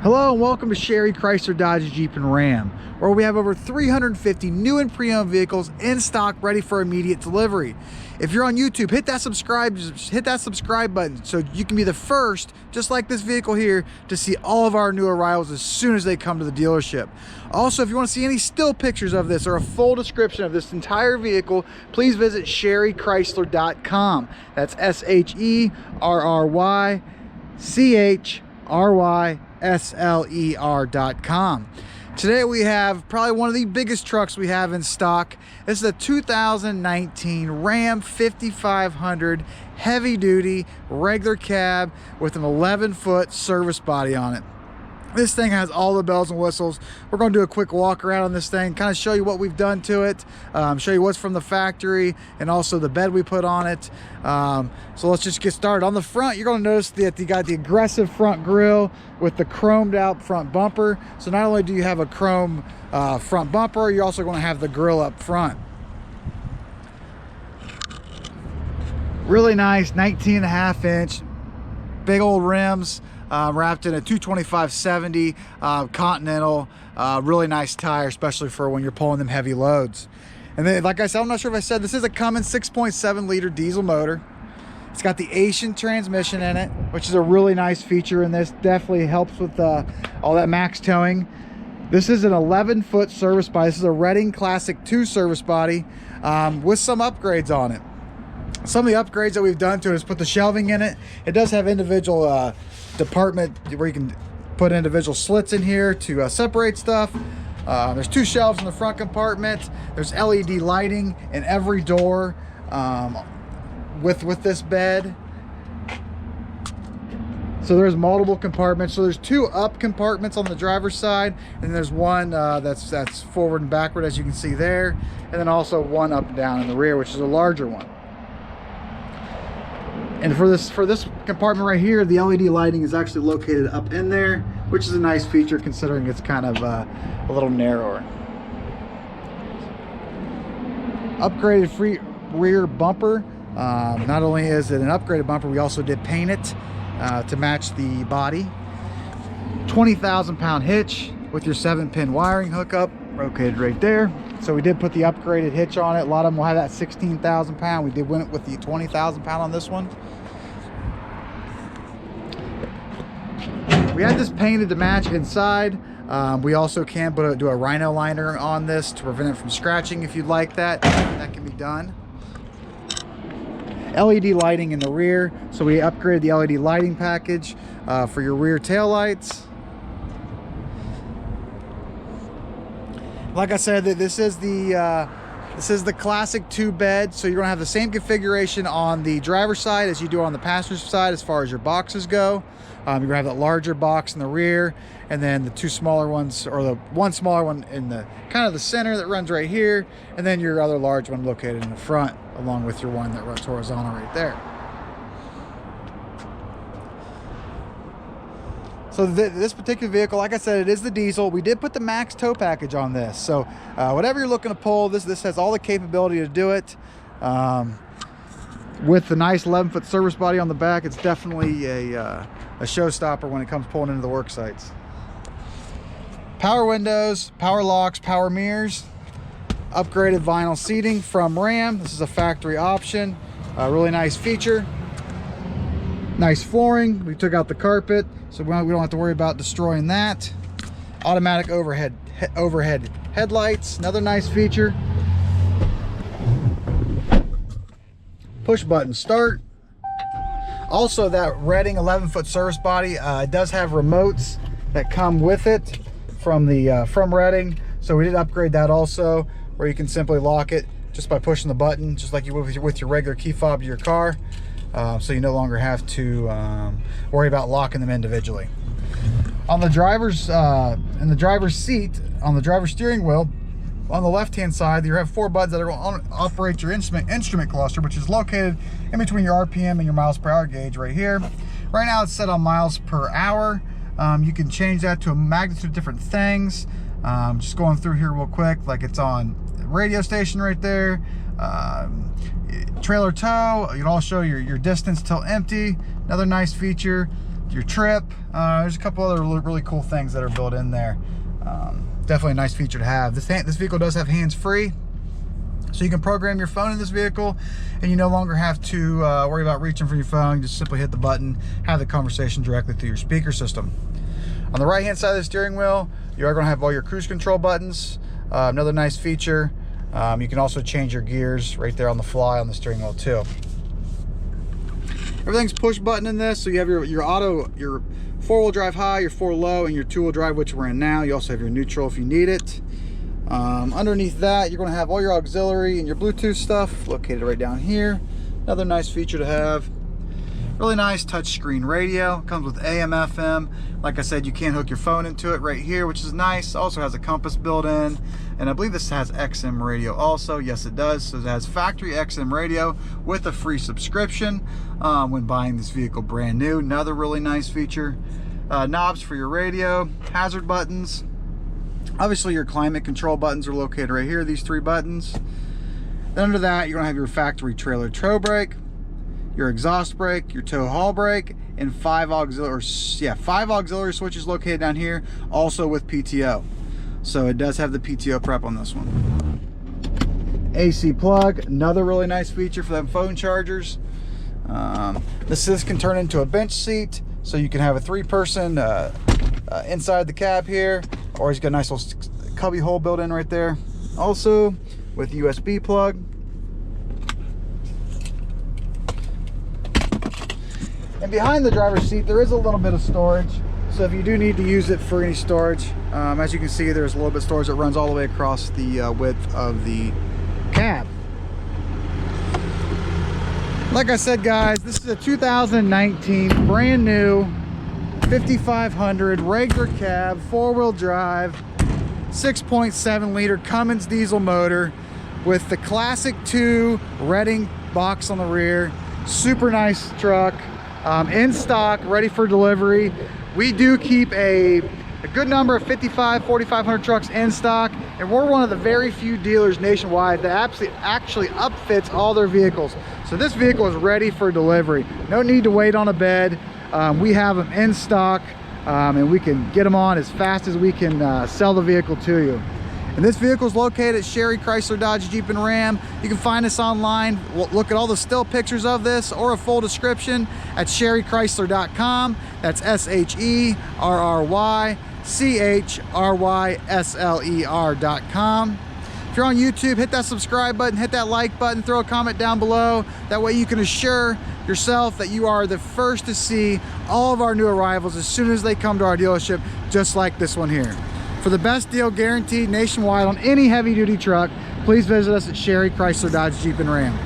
Hello and welcome to Sherry Chrysler Dodge Jeep and Ram, where we have over 350 new and pre-owned vehicles in stock ready for immediate delivery. If you're on YouTube, hit that subscribe button so you can be the first, just like this vehicle here, to see all of our new arrivals as soon as they come to the dealership. Also, if you want to see any still pictures of this or a full description of this entire vehicle, please visit sherrychrysler.com. That's SherryChrysler.com. Today we have probably one of the biggest trucks we have in stock. This is a 2019 Ram 5500 heavy duty regular cab with an 11-foot service body on it. This thing has all the bells and whistles. We're going to do a quick walk around on this thing, kind of show you what we've done to it, show you what's from the factory, and also the bed we put on it. So let's just get started. On the front, you're going to notice that you got the aggressive front grille with the chromed out front bumper. So not only do you have a chrome front bumper, you're also going to have the grille up front. Really nice 19.5 inch big old rims. Wrapped in a 225/70 Continental, really nice tire, especially for when you're pulling them heavy loads. And then, like I said, I'm not sure if I said, this is a Cummins 6.7 liter diesel motor. It's got the Aisin transmission in it, which is a really nice feature in this. Definitely helps with all that max towing. This is an 11-foot service body. This is a Redding Classic 2 service body with some upgrades on it. Some of the upgrades that we've done to it is put the shelving in it. It does have individual department where you can put individual slits in here to separate stuff. There's 2 shelves in the front compartment. There's LED lighting in every door with this bed. So there's multiple compartments. So there's 2 up compartments on the driver's side, and there's one that's forward and backward, as you can see there, and then also one up and down in the rear, which is a larger one. And for this compartment right here, the LED lighting is actually located up in there, which is a nice feature considering it's kind of a little narrower. Upgraded rear bumper. Not only is it an upgraded bumper, we also did paint it to match the body. 20,000 pound hitch with your 7-pin wiring hookup located right there. So we did put the upgraded hitch on it. A lot of them will have that 16,000 pound. We did win it with the 20,000 pound on this one. We had this painted to match inside. We also can do a rhino liner on this to prevent it from scratching if you'd like that. That can be done. LED lighting in the rear. So we upgraded the LED lighting package for your rear tail lights. Like I said, this is the classic 2 bed, so you're gonna have the same configuration on the driver's side as you do on the passenger side as far as your boxes go. You're gonna have that larger box in the rear, and then the 2 smaller ones, or the 1 smaller one in the kind of the center that runs right here, and then your other large one located in the front, along with your one that runs horizontal right there. So this particular vehicle, like I said, it is the diesel. We did put the max tow package on this. So whatever you're looking to pull, this has all the capability to do it. With the nice 11-foot service body on the back, it's definitely a showstopper when it comes pulling into the work sites. Power windows, power locks, power mirrors, upgraded vinyl seating from Ram. This is a factory option. A really nice feature. Nice flooring. We took out the carpet, so we don't have to worry about destroying that. Automatic overhead headlights, another nice feature. Push button start. Also, that Redding 11-foot service body does have remotes that come with it from Redding. So we did upgrade that also, where you can simply lock it just by pushing the button, just like you would with your regular key fob to your car. So you no longer have to worry about locking them individually. On the driver's in the driver's seat, on the driver's steering wheel, on the left-hand side, you have 4 buttons that are going to operate your instrument cluster, which is located in between your RPM and your miles per hour gauge right here. Right now it's set on miles per hour. You can change that to a magnitude of different things. Just going through here real quick, like it's on radio station right there. Trailer tow, you can all show your distance till empty. Another nice feature. your trip. There's a couple other really cool things that are built in there. Definitely a nice feature to have. This vehicle does have hands-free, so you can program your phone in this vehicle, and you no longer have to worry about reaching for your phone. You just simply hit the button, have the conversation directly through your speaker system. On the right hand side of the steering wheel, you are going to have all your cruise control buttons. Another nice feature. You can also change your gears right there on the fly on the steering wheel too. Everything's push button in this, so you have your auto, your 4-wheel drive high, your 4 low, and your 2-wheel drive, which we're in now. You also have your neutral if you need it. Underneath that, you're going to have all your auxiliary and your Bluetooth stuff located right down here. Another nice feature to have. Really nice touchscreen radio. Comes with AM, FM. Like I said, you can hook your phone into it right here, which is nice. Also has a compass built in. And I believe this has XM radio also. Yes, it does. So it has factory XM radio with a free subscription when buying this vehicle brand new. Another really nice feature. Knobs for your radio, hazard buttons. Obviously, your climate control buttons are located right here, these 3 buttons. Then under that, you're going to have your factory trailer tow brake, your exhaust brake, your tow haul brake, and 5 auxiliary switches located down here, also with PTO. So it does have the PTO prep on this one. AC plug, another really nice feature for them phone chargers. This can turn into a bench seat, so you can have a 3-person inside the cab here, or he's got a nice little cubby hole built in right there. Also with USB plug. And behind the driver's seat, there is a little bit of storage. So if you do need to use it for any storage, as you can see, there's a little bit of storage that runs all the way across the width of the cab. Like I said, guys, this is a 2019 brand new 5500 regular cab, 4-wheel drive, 6.7 liter Cummins diesel motor with the classic 2 Redding box on the rear. Super nice truck. In stock, ready for delivery. We do keep a good number of 4500 trucks in stock, and we're one of the very few dealers nationwide that actually upfits all their vehicles. So this vehicle is ready for delivery. No need to wait on a bed. We have them in stock, and we can get them on as fast as we can sell the vehicle to you. And this vehicle is located at Sherry Chrysler Dodge Jeep and Ram. You can find us online. Look at all the still pictures of this or a full description at sherrychrysler.com. That's SHERRYCHRYSLER.com. If you're on YouTube, hit that subscribe button, hit that like button, throw a comment down below. That way you can assure yourself that you are the first to see all of our new arrivals as soon as they come to our dealership, just like this one here. For the best deal guaranteed nationwide on any heavy-duty truck, please visit us at Sherry Chrysler Dodge Jeep and Ram.